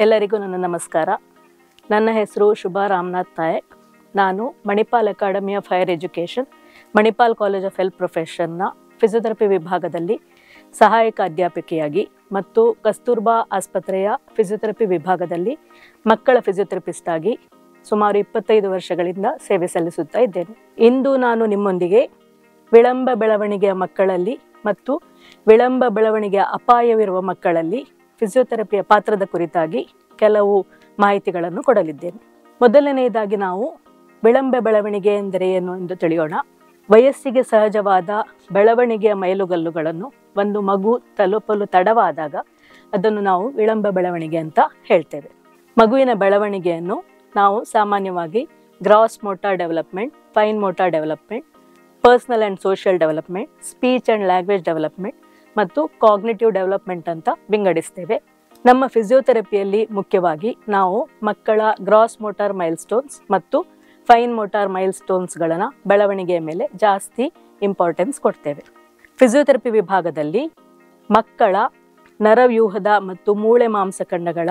ಎಲ್ಲರಿಗೂ ನನ್ನ ನಮಸ್ಕಾರ. ನನ್ನ ಹೆಸರು ಶುಭಾ ರಾಮನಾಥ್ ನಾಯಕ್. ನಾನು Manipal academy of higher education, Manipal college of health ಪ್ರೊಫೆಷನ್ನ ಫಿಸಿಯೋಥೆರಪಿ ವಿಭಾಗದಲ್ಲಿ ಸಹಾಯಕ ಅಧ್ಯಾಪಕಿಯಾಗಿ ಮತ್ತು ಕಸ್ತೂರ್ಬಾ ಆಸ್ಪತ್ರೆಯ ಫಿಸಿಯೋಥೆರಪಿ ವಿಭಾಗದಲ್ಲಿ ಮಕ್ಕಳ ಫಿಸಿಯೋಥೆರಪಿಸ್ಟ್ ಆಗಿ ಸುಮಾರು 25 ವರ್ಷಗಳಿಂದ ಸೇವೆ ಸಲ್ಲಿಸುತ್ತಾ ಇದ್ದೇನೆ. ಇಂದು ನಾನು ನಿಮ್ಮೊಂದಿಗೆ ವಿಳಂಬ ಬೆಳವಣಿಗೆಯ ಮಕ್ಕಳಲ್ಲಿ ಮತ್ತು ವಿಳಂಬ ಬೆಳವಣಿಗೆಯ ಅಪಾಯವಿರುವ ಮಕ್ಕಳಲ್ಲಿ ಫಿಸಿಯೋಥೆರಪಿಯ ಪಾತ್ರದ ಕುರಿತಾಗಿ ಕೆಲವು ಮಾಹಿತಿಗಳನ್ನು ಕೊಡಲಿದ್ದೇನೆ. ಮೊದಲನೆಯದಾಗಿ ನಾವು ವಿಳಂಬ ಬೆಳವಣಿಗೆ ಎಂದರೆ ಏನು ಎಂದು ತಿಳಿಯೋಣ. ವಯಸ್ಸಿಗೆ ಸಹಜವಾದ ಬೆಳವಣಿಗೆಯ ಮೈಲುಗಲ್ಲುಗಳನ್ನು ಒಂದು ಮಗು ತಲುಪಲು ತಡವಾದಾಗ ಅದನ್ನು ನಾವು ವಿಳಂಬ ಬೆಳವಣಿಗೆ ಅಂತ ಹೇಳ್ತೇವೆ. ಮಗುವಿನ ಬೆಳವಣಿಗೆಯನ್ನು ನಾವು ಸಾಮಾನ್ಯವಾಗಿ gross motor development, fine motor development, personal and social development, speech and language development ಮತ್ತು ಕಾಗ್ನಿಟಿವ್ ಡೆವಲಪ್ಮೆಂಟ್ ಅಂತ ವಿಂಗಡಿಸ್ತೇವೆ. ನಮ್ಮ ಫಿಸಿಯೋಥೆರಪಿಯಲ್ಲಿ ಮುಖ್ಯವಾಗಿ ನಾವು ಮಕ್ಕಳ ಗ್ರಾಸ್ ಮೋಟಾರ್ ಮೈಲ್ಸ್ಟೋನ್ಸ್ ಮತ್ತು ಫೈನ್ ಮೋಟಾರ್ ಮೈಲ್ಸ್ಟೋನ್ಸ್ಗಳನ್ನ ಬೆಳವಣಿಗೆಯ ಮೇಲೆ ಜಾಸ್ತಿ ಇಂಪಾರ್ಟೆನ್ಸ್ ಕೊಡ್ತೇವೆ. ಫಿಸಿಯೋಥೆರಪಿ ವಿಭಾಗದಲ್ಲಿ ಮಕ್ಕಳ ನರವ್ಯೂಹದ ಮತ್ತು ಮೂಳೆ ಮಾಂಸಖಂಡಗಳ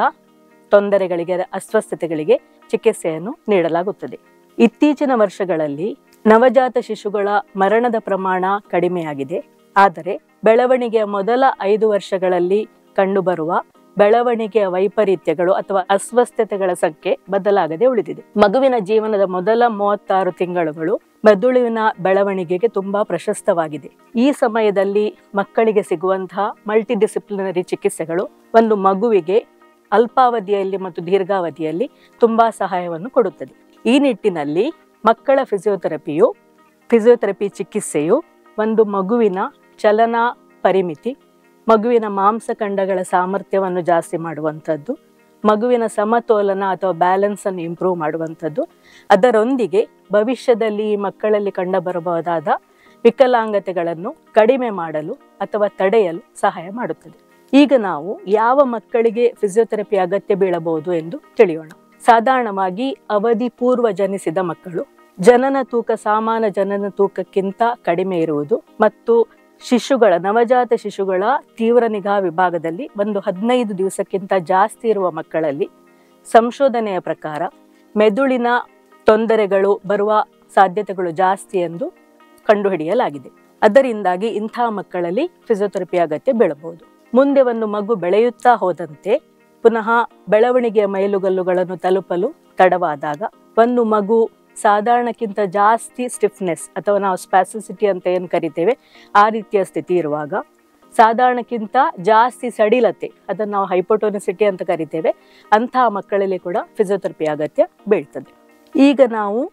ತೊಂದರೆಗಳಿಗೆ, ಅಸ್ವಸ್ಥತೆಗಳಿಗೆ ಚಿಕಿತ್ಸೆಯನ್ನು ನೀಡಲಾಗುತ್ತದೆ. ಇತ್ತೀಚಿನ ವರ್ಷಗಳಲ್ಲಿ ನವಜಾತ ಶಿಶುಗಳ ಮರಣದ ಪ್ರಮಾಣ ಕಡಿಮೆಯಾಗಿದೆ. ಆದರೆ ಬೆಳವಣಿಗೆಯ ಮೊದಲ 5 ವರ್ಷಗಳಲ್ಲಿ ಕಂಡುಬರುವ ಬೆಳವಣಿಗೆಯ ವೈಪರೀತ್ಯಗಳು ಅಥವಾ ಅಸ್ವಸ್ಥತೆಗಳ ಸಂಖ್ಯೆ ಬದಲಾಗದೆ ಉಳಿದಿದೆ. ಮಗುವಿನ ಜೀವನದ ಮೊದಲ 36 ತಿಂಗಳುಗಳು ಮೆದುಳಿನ ಬೆಳವಣಿಗೆಗೆ ತುಂಬಾ ಪ್ರಶಸ್ತವಾಗಿದೆ. ಈ ಸಮಯದಲ್ಲಿ ಮಕ್ಕಳಿಗೆ ಸಿಗುವಂತಹ ಮಲ್ಟಿಡಿಸಿಪ್ಲಿನರಿ ಚಿಕಿತ್ಸೆಗಳು ಒಂದು ಮಗುವಿಗೆ ಅಲ್ಪಾವಧಿಯಲ್ಲಿ ಮತ್ತು ದೀರ್ಘಾವಧಿಯಲ್ಲಿ ತುಂಬಾ ಸಹಾಯವನ್ನು ಕೊಡುತ್ತದೆ. ಈ ನಿಟ್ಟಿನಲ್ಲಿ ಮಕ್ಕಳ ಫಿಸಿಯೋಥೆರಪಿ ಚಿಕಿತ್ಸೆಯು ಒಂದು ಮಗುವಿನ ಚಲನಾ ಪರಿಮಿತಿ, ಮಗುವಿನ ಮಾಂಸಖಂಡಗಳ ಸಾಮರ್ಥ್ಯವನ್ನು ಜಾಸ್ತಿ ಮಾಡುವಂಥದ್ದು, ಮಗುವಿನ ಸಮತೋಲನ ಅಥವಾ ಬ್ಯಾಲೆನ್ಸ್ ಅನ್ನು ಇಂಪ್ರೂವ್ ಮಾಡುವಂಥದ್ದು, ಅದರೊಂದಿಗೆ ಭವಿಷ್ಯದಲ್ಲಿ ಈ ಮಕ್ಕಳಲ್ಲಿ ಕಂಡುಬರಬಹುದಾದ ವಿಕಲಾಂಗತೆಗಳನ್ನು ಕಡಿಮೆ ಮಾಡಲು ಅಥವಾ ತಡೆಯಲು ಸಹಾಯ ಮಾಡುತ್ತದೆ. ಈಗ ನಾವು ಯಾವ ಮಕ್ಕಳಿಗೆ ಫಿಸಿಯೋಥೆರಪಿ ಅಗತ್ಯ ಬೀಳಬಹುದು ಎಂದು ತಿಳಿಯೋಣ. ಸಾಧಾರಣವಾಗಿ ಅವಧಿ ಪೂರ್ವ ಜನಿಸಿದ ಮಕ್ಕಳು, ಜನನ ತೂಕ ಸಾಮಾನ್ಯ ಜನನ ತೂಕಕ್ಕಿಂತ ಕಡಿಮೆ ಇರುವುದು ಮತ್ತು ನವಜಾತ ಶಿಶುಗಳ ತೀವ್ರ ನಿಗಾ ವಿಭಾಗದಲ್ಲಿ ಒಂದು 15 ದಿವಸಕ್ಕಿಂತ ಜಾಸ್ತಿ ಇರುವ ಮಕ್ಕಳಲ್ಲಿ ಸಂಶೋಧನೆಯ ಪ್ರಕಾರ ಮೆದುಳಿನ ತೊಂದರೆಗಳು ಬರುವ ಸಾಧ್ಯತೆಗಳು ಜಾಸ್ತಿ ಎಂದು ಕಂಡುಹಿಡಿಯಲಾಗಿದೆ. ಅದರಿಂದಾಗಿ ಇಂತಹ ಮಕ್ಕಳಲ್ಲಿ ಫಿಸಿಯೋಥೆರಪಿ ಅಗತ್ಯ ಬೀಳಬಹುದು. ಮುಂದೆ ಒಂದು ಮಗು ಬೆಳೆಯುತ್ತಾ ಹೋದಂತೆ ಪುನಃ ಬೆಳವಣಿಗೆಯ ಮೈಲುಗಲ್ಲುಗಳನ್ನು ತಲುಪಲು ತಡವಾದಾಗ ಒಂದು ಮಗು ಸಾಧಾರಣಕ್ಕಿಂತ ಜಾಸ್ತಿ ಸ್ಟಿಫ್ನೆಸ್ ಅಥವಾ ನಾವು ಸ್ಪ್ಯಾಸಿಸಿಟಿ ಅಂತ ಏನು ಕರಿತೇವೆ ಆ ರೀತಿಯ ಸ್ಥಿತಿ ಇರುವಾಗ, ಸಾಧಾರಣಕ್ಕಿಂತ ಜಾಸ್ತಿ ಸಡಿಲತೆ ಅದನ್ನು ನಾವು ಹೈಪೋಟೋನಿಸಿಟಿ ಅಂತ ಕರಿತೇವೆ, ಅಂತಹ ಮಕ್ಕಳಲ್ಲಿ ಕೂಡ ಫಿಸಿಯೋಥೆರಪಿ ಅಗತ್ಯ ಬೀಳ್ತದೆ. ಈಗ ನಾವು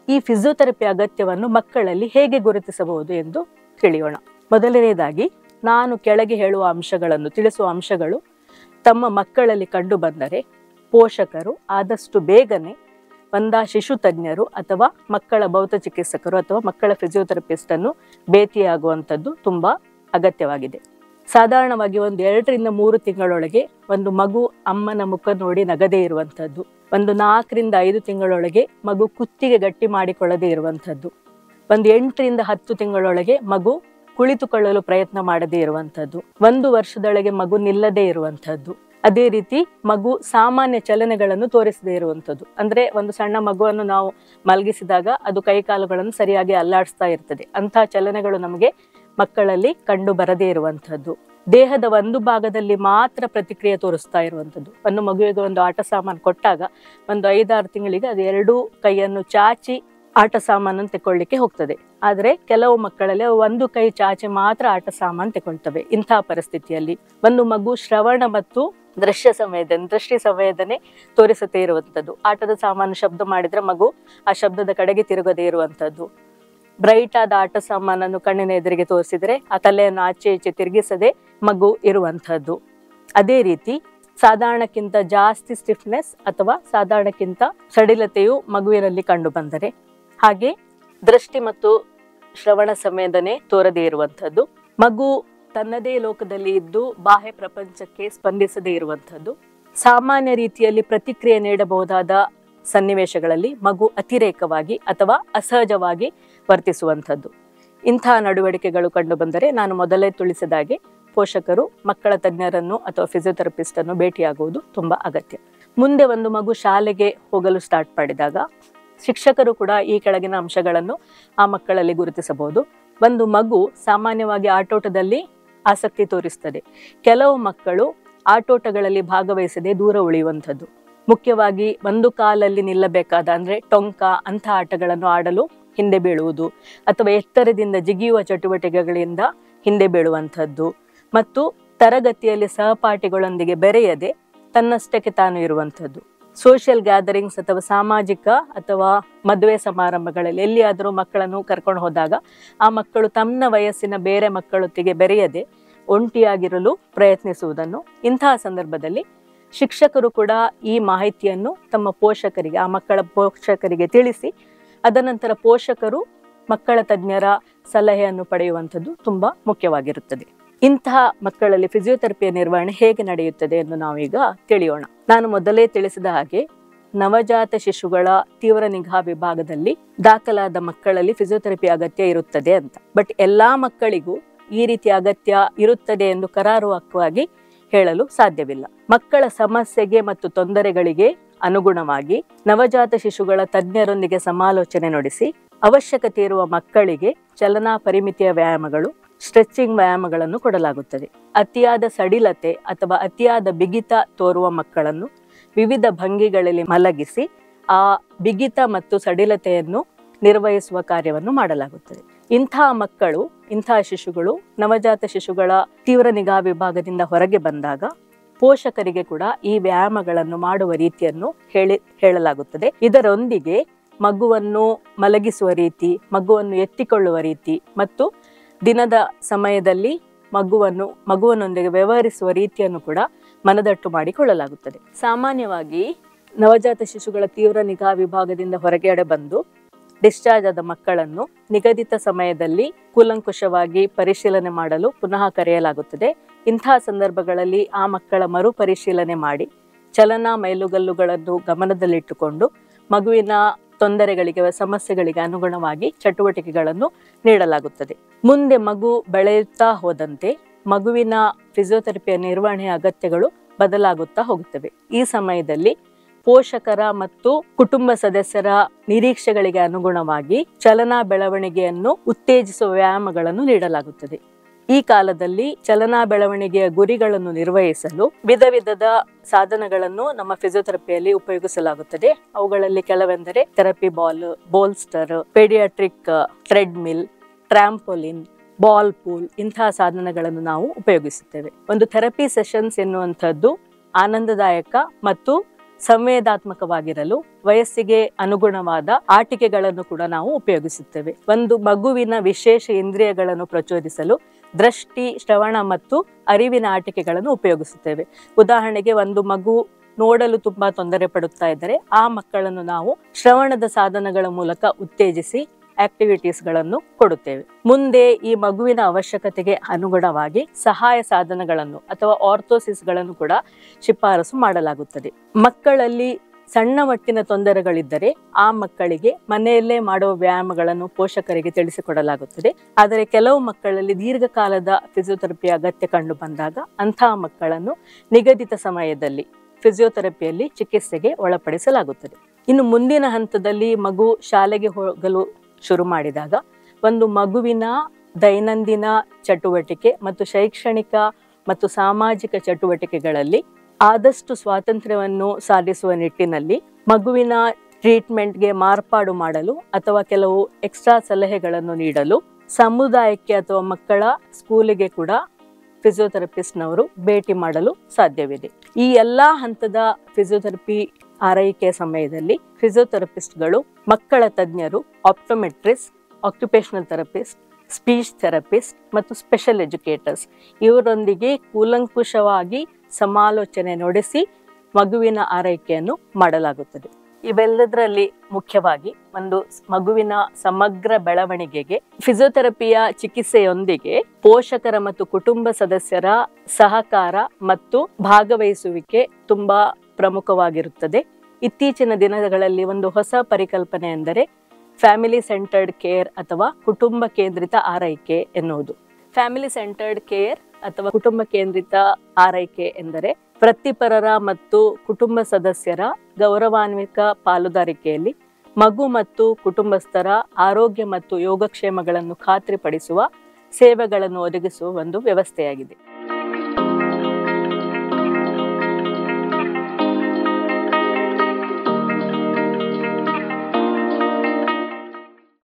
ಈ ಫಿಸಿಯೋಥೆರಪಿ ಅಗತ್ಯವನ್ನು ಮಕ್ಕಳಲ್ಲಿ ಹೇಗೆ ಗುರುತಿಸಬಹುದು ಎಂದು ತಿಳಿಯೋಣ. ಮೊದಲನೇದಾಗಿ ನಾನು ಕೆಳಗೆ ತಿಳಿಸುವ ಅಂಶಗಳು ತಮ್ಮ ಮಕ್ಕಳಲ್ಲಿ ಕಂಡು ಬಂದರೆ ಪೋಷಕರು ಆದಷ್ಟು ಬೇಗನೆ ಶಿಶು ತಜ್ಞರು ಅಥವಾ ಮಕ್ಕಳ ಭೌತ ಚಿಕಿತ್ಸಕರು ಅಥವಾ ಮಕ್ಕಳ ಫಿಸಿಯೋಥೆರಪಿಸ್ಟ್ ಅನ್ನು ಭೇಟಿಯಾಗುವಂಥದ್ದು ತುಂಬಾ ಅಗತ್ಯವಾಗಿದೆ. ಸಾಧಾರಣವಾಗಿ 1 ರಿಂದ 3 ತಿಂಗಳೊಳಗೆ ಒಂದು ಮಗು ಅಮ್ಮನ ಮುಖ ನೋಡಿ ನಗದೇ ಇರುವಂಥದ್ದು, 4 ರಿಂದ 5 ತಿಂಗಳೊಳಗೆ ಮಗು ಕುತ್ತಿಗೆ ಗಟ್ಟಿ ಮಾಡಿಕೊಳ್ಳದೇ ಇರುವಂಥದ್ದು, 8 ರಿಂದ 10 ತಿಂಗಳೊಳಗೆ ಮಗು ಕುಳಿತುಕೊಳ್ಳಲು ಪ್ರಯತ್ನ ಮಾಡದೇ ಇರುವಂಥದ್ದು, 1 ವರ್ಷದೊಳಗೆ ಮಗು ನಿಲ್ಲದೇ ಇರುವಂಥದ್ದು, ಅದೇ ರೀತಿ ಮಗು ಸಾಮಾನ್ಯ ಚಲನೆಗಳನ್ನು ತೋರಿಸದೇ ಇರುವಂಥದ್ದು. ಅಂದ್ರೆ ಒಂದು ಸಣ್ಣ ಮಗುವನ್ನು ನಾವು ಮಲಗಿಸಿದಾಗ ಅದು ಕೈಕಾಲುಗಳನ್ನು ಸರಿಯಾಗಿ ಅಲ್ಲಾಡಿಸ್ತಾ ಇರ್ತದೆ, ಅಂತಹ ಚಲನೆಗಳು ನಮಗೆ ಮಕ್ಕಳಲ್ಲಿ ಕಂಡು ಬರದೇ ಇರುವಂಥದ್ದು, ದೇಹದ ಒಂದು ಭಾಗದಲ್ಲಿ ಮಾತ್ರ ಪ್ರತಿಕ್ರಿಯೆ ತೋರಿಸ್ತಾ ಇರುವಂಥದ್ದು. ಒಂದು ಮಗುವಿಗೆ ಒಂದು ಆಟ ಸಾಮಾನು ಕೊಟ್ಟಾಗ 5-6 ತಿಂಗಳಿಗೆ ಅದು 2 ಕೈಯನ್ನು ಚಾಚಿ ಆಟ ಸಾಮಾನನ್ನು ತಗೊಳ್ಳಿಕ್ಕೆ ಹೋಗ್ತದೆ. ಆದರೆ ಕೆಲವು ಮಕ್ಕಳಲ್ಲಿ ಒಂದು ಕೈ ಚಾಚಿ ಮಾತ್ರ ಆಟ ಸಾಮಾನು ತಗೊಳ್ತವೆ. ಇಂತಹ ಪರಿಸ್ಥಿತಿಯಲ್ಲಿ ಒಂದು ಮಗು ಶ್ರವಣ ಮತ್ತು ದೃಷ್ಟಿ ಸಂವೇದನೆ ತೋರಿಸದೇ ಇರುವಂಥದ್ದು, ಆಟದ ಸಾಮಾನು ಶಬ್ದ ಮಾಡಿದ್ರೆ ಮಗು ಆ ಶಬ್ದದ ಕಡೆಗೆ ತಿರುಗದೇ ಇರುವಂಥದ್ದು, ಬ್ರೈಟ್ ಆದ ಆಟ ಸಾಮಾನನ್ನು ಕಣ್ಣಿನ ಎದುರಿಗೆ ತೋರಿಸಿದ್ರೆ ಆ ತಲೆಯನ್ನು ಆಚೆ ಈಚೆ ತಿರುಗಿಸದೆ ಮಗು ಇರುವಂಥದ್ದು. ಅದೇ ರೀತಿ ಸಾಧಾರಣಕ್ಕಿಂತ ಜಾಸ್ತಿ ಸ್ಟಿಫ್ನೆಸ್ ಅಥವಾ ಸಾಧಾರಣಕ್ಕಿಂತ ಸಡಿಲತೆಯು ಮಗುವಿನಲ್ಲಿ ಕಂಡು ಬಂದರೆ, ಹಾಗೆ ದೃಷ್ಟಿ ಮತ್ತು ಶ್ರವಣ ಸಂವೇದನೆ ತೋರದೇ ಇರುವಂಥದ್ದು, ಮಗು ತನ್ನದೇ ಲೋಕದಲ್ಲಿ ಇದ್ದು ಬಾಹ್ಯ ಪ್ರಪಂಚಕ್ಕೆ ಸ್ಪಂದಿಸದೇ ಇರುವಂಥದ್ದು, ಸಾಮಾನ್ಯ ರೀತಿಯಲ್ಲಿ ಪ್ರತಿಕ್ರಿಯೆ ನೀಡಬಹುದಾದ ಸನ್ನಿವೇಶಗಳಲ್ಲಿ ಮಗು ಅತಿರೇಕವಾಗಿ ಅಥವಾ ಅಸಹಜವಾಗಿ ವರ್ತಿಸುವಂಥದ್ದು. ಇಂತಹ ನಡವಳಿಕೆಗಳು ಕಂಡು ಬಂದರೆ ನಾನು ಮೊದಲೇ ತಿಳಿಸಿದಾಗೆ ಪೋಷಕರು ಮಕ್ಕಳ ತಜ್ಞರನ್ನು ಅಥವಾ ಫಿಸಿಯೋಥೆರಪಿಸ್ಟ್ ಅನ್ನು ಭೇಟಿಯಾಗುವುದು ತುಂಬಾ ಅಗತ್ಯ. ಮುಂದೆ ಒಂದು ಮಗು ಶಾಲೆಗೆ ಹೋಗಲು ಸ್ಟಾರ್ಟ್ ಮಾಡಿದಾಗ ಶಿಕ್ಷಕರು ಕೂಡ ಈ ಕೆಳಗಿನ ಅಂಶಗಳನ್ನು ಆ ಮಕ್ಕಳಲ್ಲಿ ಗುರುತಿಸಬಹುದು. ಒಂದು ಮಗು ಸಾಮಾನ್ಯವಾಗಿ ಆಟೋಟದಲ್ಲಿ ಆಸಕ್ತಿ ತೋರಿಸ್ತದೆ. ಕೆಲವು ಮಕ್ಕಳು ಆಟೋಟಗಳಲ್ಲಿ ಭಾಗವಹಿಸದೆ ದೂರ ಉಳಿಯುವಂಥದ್ದು, ಮುಖ್ಯವಾಗಿ ಒಂದು ಕಾಲಲ್ಲಿ ನಿಲ್ಲಬೇಕಾದ ಅಂದ್ರೆ ಟೊಂಕ ಅಂಥ ಆಟಗಳನ್ನು ಆಡಲು ಹಿಂದೆ ಬೀಳುವುದು, ಅಥವಾ ಎತ್ತರದಿಂದ ಜಿಗಿಯುವ ಚಟುವಟಿಕೆಗಳಿಂದ ಹಿಂದೆ ಬೀಳುವಂಥದ್ದು, ಮತ್ತು ತರಗತಿಯಲ್ಲಿ ಸಹಪಾಠಿಗಳೊಂದಿಗೆ ಬೆರೆಯದೆ ತನ್ನಷ್ಟಕ್ಕೆ ತಾನು ಇರುವಂಥದ್ದು. ಸೋಷಿಯಲ್ ಗ್ಯಾದರಿಂಗ್ಸ್ ಅಥವಾ ಸಾಮಾಜಿಕ ಅಥವಾ ಮದುವೆ ಸಮಾರಂಭಗಳಲ್ಲಿ ಎಲ್ಲಿಯಾದರೂ ಮಕ್ಕಳನ್ನು ಕರ್ಕೊಂಡು ಹೋದಾಗ ಆ ಮಕ್ಕಳು ತಮ್ಮ ವಯಸ್ಸಿನ ಬೇರೆ ಮಕ್ಕಳೊಟ್ಟಿಗೆ ಬೆರೆಯದೆ ಒಂಟಿಯಾಗಿರಲು ಪ್ರಯತ್ನಿಸುವುದನ್ನು, ಇಂತಹ ಸಂದರ್ಭದಲ್ಲಿ ಶಿಕ್ಷಕರು ಕೂಡ ಈ ಮಾಹಿತಿಯನ್ನು ತಮ್ಮ ಪೋಷಕರಿಗೆ, ಆ ಮಕ್ಕಳ ಪೋಷಕರಿಗೆ ತಿಳಿಸಿ ಅದನಂತರ ಪೋಷಕರು ಮಕ್ಕಳ ತಜ್ಞರ ಸಲಹೆಯನ್ನು ಪಡೆಯುವಂಥದ್ದು ತುಂಬಾ ಮುಖ್ಯವಾಗಿರುತ್ತದೆ. ಇಂತಹ ಮಕ್ಕಳಲ್ಲಿ ಫಿಸಿಯೋಥೆರಪಿಯ ನಿರ್ವಹಣೆ ಹೇಗೆ ನಡೆಯುತ್ತದೆ ಎಂದು ನಾವೀಗ ತಿಳಿಯೋಣ. ನಾನು ಮೊದಲೇ ತಿಳಿಸಿದ ಹಾಗೆ ನವಜಾತ ಶಿಶುಗಳ ತೀವ್ರ ನಿಗಾ ವಿಭಾಗದಲ್ಲಿ ದಾಖಲಾದ ಮಕ್ಕಳಲ್ಲಿ ಫಿಸಿಯೋಥೆರಪಿ ಅಗತ್ಯ ಇರುತ್ತದೆ ಅಂತ. ಬಟ್ ಎಲ್ಲಾ ಮಕ್ಕಳಿಗೂ ಈ ರೀತಿಯ ಅಗತ್ಯ ಇರುತ್ತದೆ ಎಂದು ಕರಾರುವಾಕ್ಕಾಗಿ ಹೇಳಲು ಸಾಧ್ಯವಿಲ್ಲ. ಮಕ್ಕಳ ಸಮಸ್ಯೆಗೆ ಮತ್ತು ತೊಂದರೆಗಳಿಗೆ ಅನುಗುಣವಾಗಿ ನವಜಾತ ಶಿಶುಗಳ ತಜ್ಞರೊಂದಿಗೆ ಸಮಾಲೋಚನೆ ನಡೆಸಿ ಅವಶ್ಯಕತೆ ಇರುವ ಮಕ್ಕಳಿಗೆ ಚಲನಾ ಪರಿಮಿತಿಯ ವ್ಯಾಯಾಮಗಳು, ಸ್ಟ್ರೆಚಿಂಗ್ ವ್ಯಾಯಾಮಗಳನ್ನು ಕೊಡಲಾಗುತ್ತದೆ. ಅತಿಯಾದ ಸಡಿಲತೆ ಅಥವಾ ಅತಿಯಾದ ಬಿಗಿತ ತೋರುವ ಮಕ್ಕಳನ್ನು ವಿವಿಧ ಭಂಗಿಗಳಲ್ಲಿ ಮಲಗಿಸಿ ಆ ಬಿಗಿತ ಮತ್ತು ಸಡಿಲತೆಯನ್ನು ನಿರ್ವಹಿಸುವ ಕಾರ್ಯವನ್ನು ಮಾಡಲಾಗುತ್ತದೆ. ಇಂತಹ ಶಿಶುಗಳು ನವಜಾತ ಶಿಶುಗಳ ತೀವ್ರ ನಿಗಾ ವಿಭಾಗದಿಂದ ಹೊರಗೆ ಬಂದಾಗ ಪೋಷಕರಿಗೆ ಕೂಡ ಈ ವ್ಯಾಯಾಮಗಳನ್ನು ಮಾಡುವ ರೀತಿಯನ್ನು ಹೇಳಲಾಗುತ್ತದೆ. ಇದರೊಂದಿಗೆ ಮಗುವನ್ನು ಮಲಗಿಸುವ ರೀತಿ, ಎತ್ತಿಕೊಳ್ಳುವ ರೀತಿ ಮತ್ತು ದಿನದ ಸಮಯದಲ್ಲಿ ಮಗುವನ್ನೊಂದಿಗೆ ವ್ಯವಹರಿಸುವ ರೀತಿಯನ್ನು ಕೂಡ ಮನದಟ್ಟು ಮಾಡಿಕೊಳ್ಳಲಾಗುತ್ತದೆ. ಸಾಮಾನ್ಯವಾಗಿ ನವಜಾತ ಶಿಶುಗಳ ತೀವ್ರ ನಿಗಾ ವಿಭಾಗದಿಂದ ಹೊರಗಡೆ ಬಂದು ಡಿಸ್ಚಾರ್ಜ್ ಆದ ಮಕ್ಕಳನ್ನು ನಿಗದಿತ ಸಮಯದಲ್ಲಿ ಕೂಲಂಕುಷವಾಗಿ ಪರಿಶೀಲನೆ ಮಾಡಲು ಪುನಃ ಕರೆಯಲಾಗುತ್ತದೆ. ಇಂತಹ ಸಂದರ್ಭಗಳಲ್ಲಿ ಆ ಮಕ್ಕಳ ಮರುಪರಿಶೀಲನೆ ಮಾಡಿ ಚಲನಾ ಮೈಲುಗಲ್ಲುಗಳನ್ನು ಗಮನದಲ್ಲಿಟ್ಟುಕೊಂಡು ಮಗುವಿನ ತೊಂದರೆಗಳಿಗೆ, ಸಮಸ್ಯೆಗಳಿಗೆ ಅನುಗುಣವಾಗಿ ಚಟುವಟಿಕೆಗಳನ್ನು ನೀಡಲಾಗುತ್ತದೆ. ಮುಂದೆ ಮಗು ಬೆಳೆಯುತ್ತಾ ಹೋದಂತೆ ಮಗುವಿನ ಫಿಸಿಯೋಥೆರಪಿಯ ನಿರ್ವಹಣೆಯ ಅಗತ್ಯಗಳು ಬದಲಾಗುತ್ತಾ ಹೋಗುತ್ತವೆ. ಈ ಸಮಯದಲ್ಲಿ ಪೋಷಕರ ಮತ್ತು ಕುಟುಂಬ ಸದಸ್ಯರ ನಿರೀಕ್ಷೆಗಳಿಗೆ ಅನುಗುಣವಾಗಿ ಚಲನಾ ಬೆಳವಣಿಗೆಯನ್ನು ಉತ್ತೇಜಿಸುವ ವ್ಯಾಯಾಮಗಳನ್ನು ನೀಡಲಾಗುತ್ತದೆ. ಈ ಕಾಲದಲ್ಲಿ ಚಲನಾ ಬೆಳವಣಿಗೆಯ ಗುರಿಗಳನ್ನು ನಿರ್ವಹಿಸಲು ವಿಧದ ಸಾಧನಗಳನ್ನು ನಮ್ಮ ಫಿಸಿಯೋಥೆರಪಿಯಲ್ಲಿ ಉಪಯೋಗಿಸಲಾಗುತ್ತದೆ. ಅವುಗಳಲ್ಲಿ ಕೆಲವೆಂದರೆ therapy ball, bolster, paediatric treadmill, trampoline, ball pool ಇಂತಹ ಸಾಧನಗಳನ್ನು ನಾವು ಉಪಯೋಗಿಸುತ್ತೇವೆ. ಒಂದು ಥೆರಪಿ ಸೆಷನ್ಸ್ ಎನ್ನುವಂಥದ್ದು ಆನಂದದಾಯಕ ಮತ್ತು ಸಂವೇದಾತ್ಮಕವಾಗಿರಲು ವಯಸ್ಸಿಗೆ ಅನುಗುಣವಾದ ಆಟಿಕೆಗಳನ್ನು ಕೂಡ ನಾವು ಉಪಯೋಗಿಸುತ್ತೇವೆ. ಒಂದು ಮಗುವಿನ ವಿಶೇಷ ಇಂದ್ರಿಯಗಳನ್ನು ಪ್ರಚೋದಿಸಲು ದೃಷ್ಟಿ, ಶ್ರವಣ ಮತ್ತು ಅರಿವಿನ ಆಟಿಕೆಗಳನ್ನು ಉಪಯೋಗಿಸುತ್ತೇವೆ. ಉದಾಹರಣೆಗೆ, ಒಂದು ಮಗು ನೋಡಲು ತುಂಬಾ ತೊಂದರೆ ಪಡುತ್ತಾ ಇದ್ದರೆ ಆ ಮಕ್ಕಳನ್ನು ನಾವು ಶ್ರವಣದ ಸಾಧನಗಳ ಮೂಲಕ ಉತ್ತೇಜಿಸಿ ಆಕ್ಟಿವಿಟೀಸ್ಗಳನ್ನು ಕೊಡುತ್ತೇವೆ. ಮುಂದೆ ಈ ಮಗುವಿನ ಅವಶ್ಯಕತೆಗೆ ಅನುಗುಣವಾಗಿ ಸಹಾಯ ಸಾಧನಗಳನ್ನು ಅಥವಾ ಆರ್ಥೋಸಿಸ್ಗಳನ್ನು ಕೂಡ ಶಿಫಾರಸು ಮಾಡಲಾಗುತ್ತದೆ. ಮಕ್ಕಳಲ್ಲಿ ಸಣ್ಣ ಮಟ್ಟಿನ ತೊಂದರೆಗಳಿದ್ದರೆ ಆ ಮಕ್ಕಳಿಗೆ ಮನೆಯಲ್ಲೇ ಮಾಡುವ ವ್ಯಾಯಾಮಗಳನ್ನು ಪೋಷಕರಿಗೆ ತಿಳಿಸಿಕೊಡಲಾಗುತ್ತದೆ. ಆದರೆ ಕೆಲವು ಮಕ್ಕಳಲ್ಲಿ ದೀರ್ಘಕಾಲದ ಫಿಸಿಯೋಥೆರಪಿಯ ಅಗತ್ಯ ಕಂಡು ಬಂದಾಗ ಅಂತಹ ಮಕ್ಕಳನ್ನು ನಿಗದಿತ ಸಮಯದಲ್ಲಿ ಫಿಸಿಯೋಥೆರಪಿಯಲ್ಲಿ ಚಿಕಿತ್ಸೆಗೆ ಒಳಪಡಿಸಲಾಗುತ್ತದೆ. ಇನ್ನು ಮುಂದಿನ ಹಂತದಲ್ಲಿ ಮಗು ಶಾಲೆಗೆ ಹೋಗಲು ಶುರು ಮಾಡಿದಾಗ ಒಂದು ಮಗುವಿನ ದೈನಂದಿನ ಚಟುವಟಿಕೆ ಮತ್ತು ಶೈಕ್ಷಣಿಕ ಮತ್ತು ಸಾಮಾಜಿಕ ಚಟುವಟಿಕೆಗಳಲ್ಲಿ ಆದಷ್ಟು ಸ್ವಾತಂತ್ರ್ಯವನ್ನು ಸಾಧಿಸುವ ನಿಟ್ಟಿನಲ್ಲಿ ಮಗುವಿನ ಟ್ರೀಟ್ಮೆಂಟ್ಗೆ ಮಾರ್ಪಾಡು ಮಾಡಲು ಅಥವಾ ಕೆಲವು ಎಕ್ಸ್ಟ್ರಾ ಸಲಹೆಗಳನ್ನು ನೀಡಲು ಸಮುದಾಯಕ್ಕೆ ಅಥವಾ ಮಕ್ಕಳ ಸ್ಕೂಲಿಗೆ ಕೂಡ ಫಿಸಿಯೋಥೆರಪಿಸ್ಟ್ನವರು ಭೇಟಿ ಮಾಡಲು ಸಾಧ್ಯವಿದೆ. ಈ ಎಲ್ಲಾ ಹಂತದ ಫಿಸಿಯೋಥೆರಪಿ ಆರೈಕೆಯ ಸಮಯದಲ್ಲಿ ಫಿಸಿಯೋಥೆರಪಿಸ್ಟ್ಗಳು, ಮಕ್ಕಳ ತಜ್ಞರು, optometrist, occupational therapist, speech therapist ಮತ್ತು ಸ್ಪೆಷಲ್ ಎಜುಕೇಟರ್ಸ್ ಇವರೊಂದಿಗೆ ಕೂಲಂಕುಷವಾಗಿ ಸಮಾಲೋಚನೆ ನಡೆಸಿ ಮಗುವಿನ ಆರೈಕೆಯನ್ನು ಮಾಡಲಾಗುತ್ತದೆ. ಇವೆಲ್ಲದರಲ್ಲಿ ಮುಖ್ಯವಾಗಿ ಒಂದು ಮಗುವಿನ ಸಮಗ್ರ ಬೆಳವಣಿಗೆಗೆ ಫಿಸಿಯೋಥೆರಪಿಯ ಚಿಕಿತ್ಸೆಯೊಂದಿಗೆ ಪೋಷಕರ ಮತ್ತು ಕುಟುಂಬ ಸದಸ್ಯರ ಸಹಕಾರ ಮತ್ತು ಭಾಗವಹಿಸುವಿಕೆ ತುಂಬಾ ಪ್ರಮುಖವಾಗಿರುತ್ತದೆ. ಇತ್ತೀಚಿನ ದಿನಗಳಲ್ಲಿ ಒಂದು ಹೊಸ ಪರಿಕಲ್ಪನೆ ಎಂದರೆ ಫ್ಯಾಮಿಲಿ ಸೆಂಟರ್ಡ್ ಕೇರ್ ಅಥವಾ ಕುಟುಂಬ ಕೇಂದ್ರಿತ ಆರೈಕೆ ಎನ್ನುವುದು. ಫ್ಯಾಮಿಲಿ ಸೆಂಟರ್ಡ್ ಕೇರ್ ಅಥವಾ ಕುಟುಂಬ ಕೇಂದ್ರಿತ ಆರೈಕೆ ಎಂದರೆ ವೃತ್ತಿಪರರ ಮತ್ತು ಕುಟುಂಬ ಸದಸ್ಯರ ಗೌರವಾನ್ವಿತ ಪಾಲುದಾರಿಕೆಯಲ್ಲಿ ಮಗು ಮತ್ತು ಕುಟುಂಬಸ್ಥರ ಆರೋಗ್ಯ ಮತ್ತು ಯೋಗಕ್ಷೇಮಗಳನ್ನು ಖಾತ್ರಿಪಡಿಸುವ ಸೇವೆಗಳನ್ನು ಒದಗಿಸುವ ಒಂದು ವ್ಯವಸ್ಥೆಯಾಗಿದೆ.